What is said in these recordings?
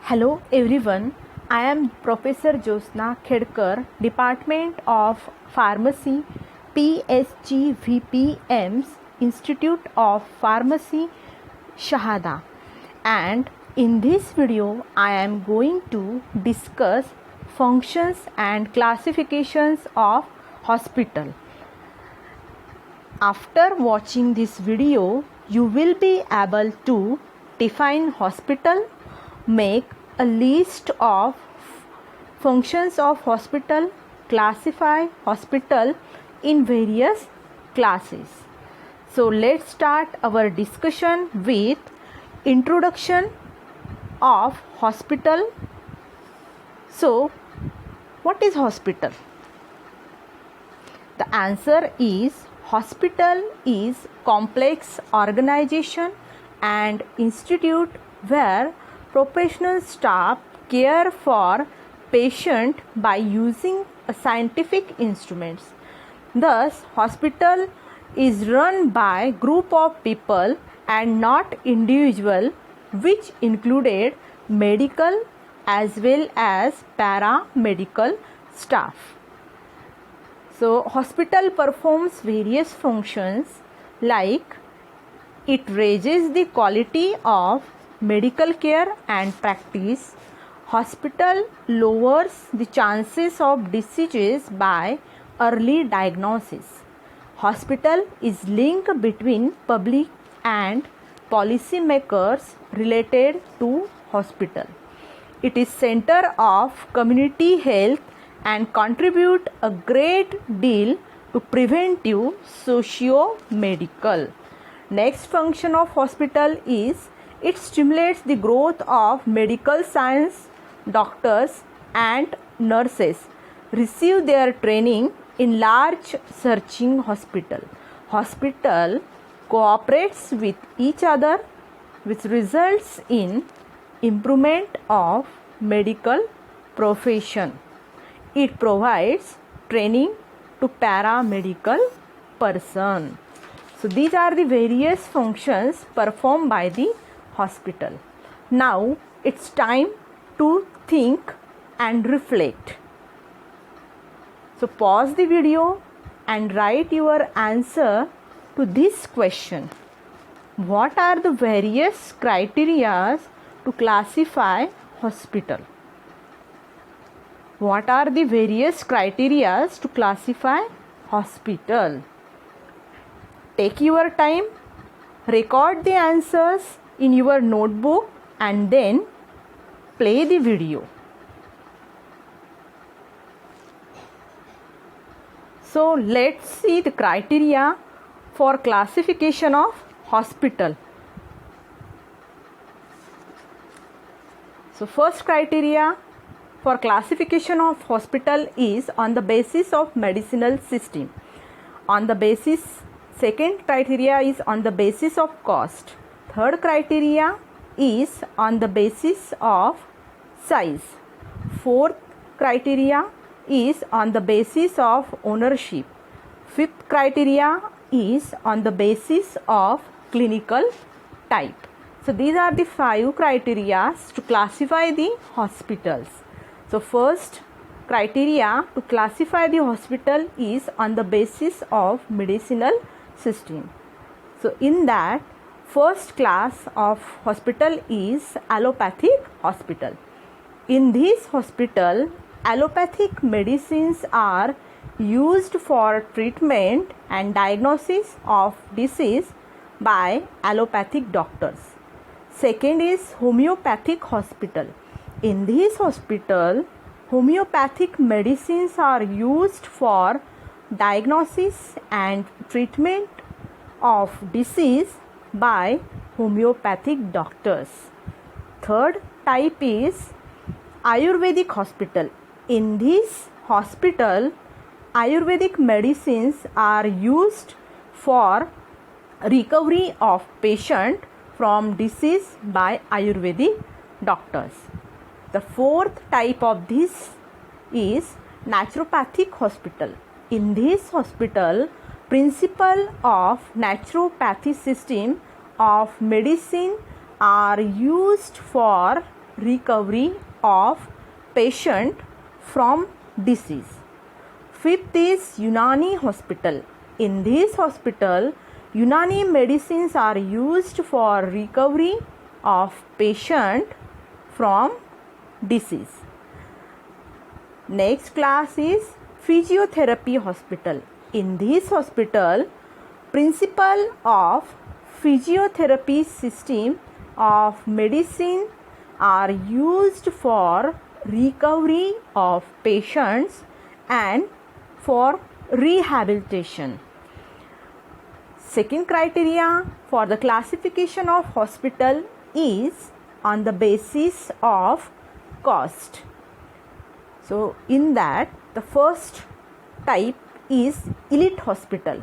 Hello everyone, I am Professor Josna Khedkar, Department of Pharmacy, PSGVPM's Institute of Pharmacy, Shahada. And in this video, I am going to discuss functions and classifications of hospital. After watching this video, you will be able to define hospital, make a list of functions of hospital, classify hospital in various classes. So let's start our discussion with introduction of hospital. So what is hospital? The answer is hospital is complex organization and institute where professional staff care for patient by using scientific instruments. Thus, hospital is run by group of people and not individual, which included medical as well as paramedical staff. So, hospital performs various functions like it raises the quality of medical care and practice. Hospital lowers the chances of diseases by early diagnosis. Hospital is link between public and policy makers related to hospital. It is center of community health and contribute a great deal to preventive socio-medical. Next function of hospital is it stimulates the growth of medical science. Doctors and nurses receive their training in large searching hospital. Hospital cooperates with each other, which results in improvement of medical profession. It provides training to paramedical person. So these are the various functions performed by the hospital. Now it's time to think and reflect. So pause the video and write your answer to this question. What are the various criteria to classify hospital? What are the various criteria to classify hospital? Take your time, record the answers in your notebook and then play the video. So let's see the criteria for classification of hospital. So first criteria for classification of hospital is on the basis of medicinal system. Second criteria is on the basis of cost. Third criteria is on the basis of size. Fourth criteria is on the basis of ownership. Fifth criteria is on the basis of clinical type. So these are the 5 criteria to classify the hospitals. So first criteria to classify the hospital is on the basis of medicinal system. So in that, first class of hospital is allopathic hospital. In this hospital, allopathic medicines are used for treatment and diagnosis of disease by allopathic doctors. Second is homeopathic hospital. In this hospital, homeopathic medicines are used for diagnosis and treatment of disease by homeopathic doctors. Third type is Ayurvedic hospital. In this hospital, Ayurvedic medicines are used for recovery of patient from disease by Ayurvedic doctors. The fourth type of this is naturopathic hospital. In this hospital, principle of naturopathy system of medicine are used for recovery of patient from disease. Fifth is Unani hospital. In this hospital, Unani medicines are used for recovery of patient from disease. Next class is physiotherapy hospital. In this hospital, principle of physiotherapy system of medicine are used for recovery of patients and for rehabilitation. Second criteria for the classification of hospital is on the basis of cost. So in that, the first type is elite hospital.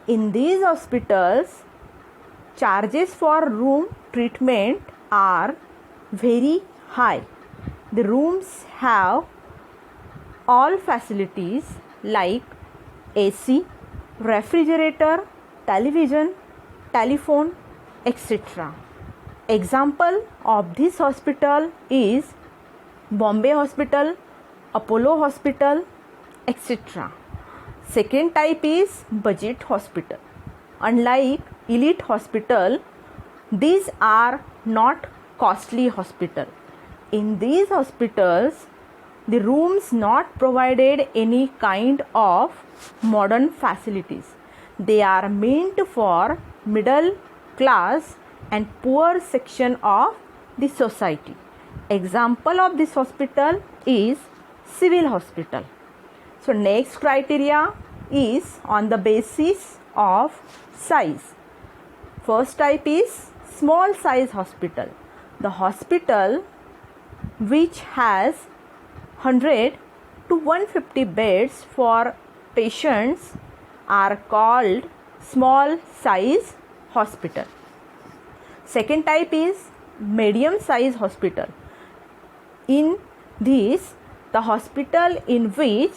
In these hospitals, charges for room treatment are very high. The rooms have all facilities like AC, refrigerator, television, telephone, etc. Example of this hospital is Bombay Hospital, Apollo Hospital, etc. Second type is budget hospital. Unlike elite hospital, these are not costly hospital. In these hospitals, the rooms not provided any kind of modern facilities. They are meant for middle class and poor section of the society. Example of this hospital is civil hospital. So next criteria is on the basis of size. First type is small size hospital. The hospital which has 100 to 150 beds for patients are called small size hospital. Second type is medium size hospital. In this, the hospital in which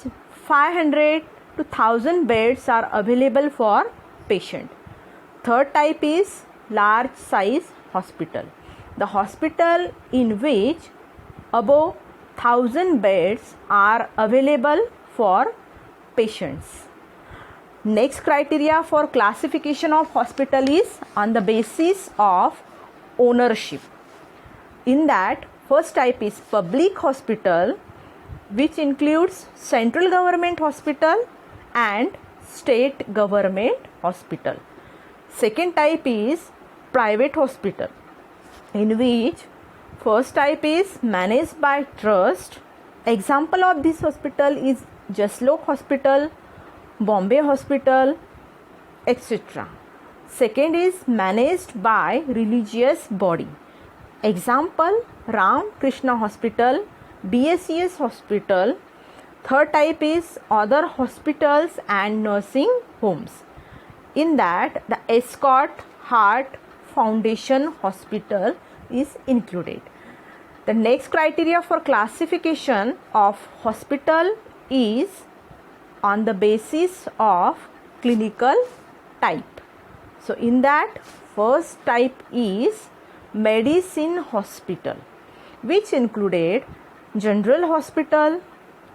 500 to 1000 beds are available for patient. Third type is large size hospital. The hospital in which above 1000 beds are available for patients. Next criteria for classification of hospital is on the basis of ownership. In that, first type is public hospital, which includes central government hospital and state government hospital. Second type is private hospital, in which first type is managed by trust. Example of this hospital is Jaslok Hospital, Bombay Hospital, etc. Second is managed by religious body. Example Ram Krishna Hospital, BSCS Hospital. Third type is other hospitals and nursing homes. In that, the Escort Heart Foundation Hospital is included. The next criteria for classification of hospital is on the basis of clinical type. So in that, first type is medicine hospital, which included general hospital,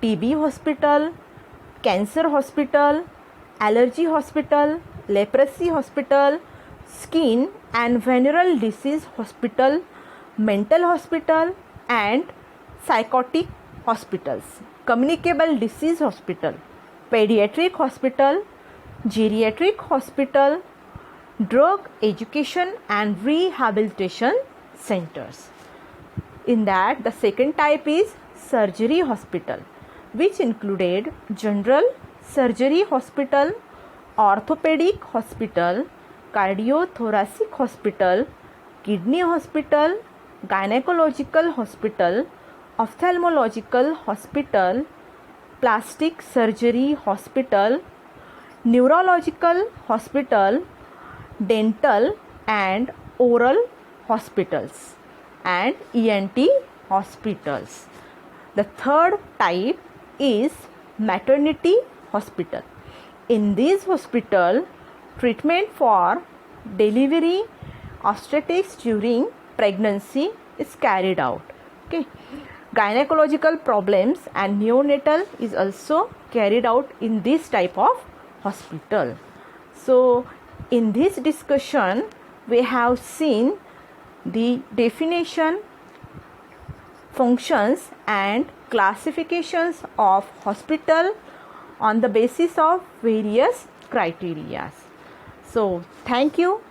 TB hospital, cancer hospital, allergy hospital, leprosy hospital, skin and venereal disease hospital, mental hospital and psychotic hospitals, communicable disease hospital, pediatric hospital, geriatric hospital, drug education and rehabilitation centers. In that, the second type is surgery hospital, which included general surgery hospital, orthopedic hospital, cardiothoracic hospital, kidney hospital, gynecological hospital, ophthalmological hospital, plastic surgery hospital, neurological hospital, dental and oral hospitals, and ENT hospitals. The third type is maternity hospital. In this hospital, treatment for delivery, obstetrics during pregnancy is carried out. Okay. Gynecological problems and neonatal is also carried out in this type of hospital. So in this discussion we have seen the definition, functions and classifications of hospital on the basis of various criteria. So thank you.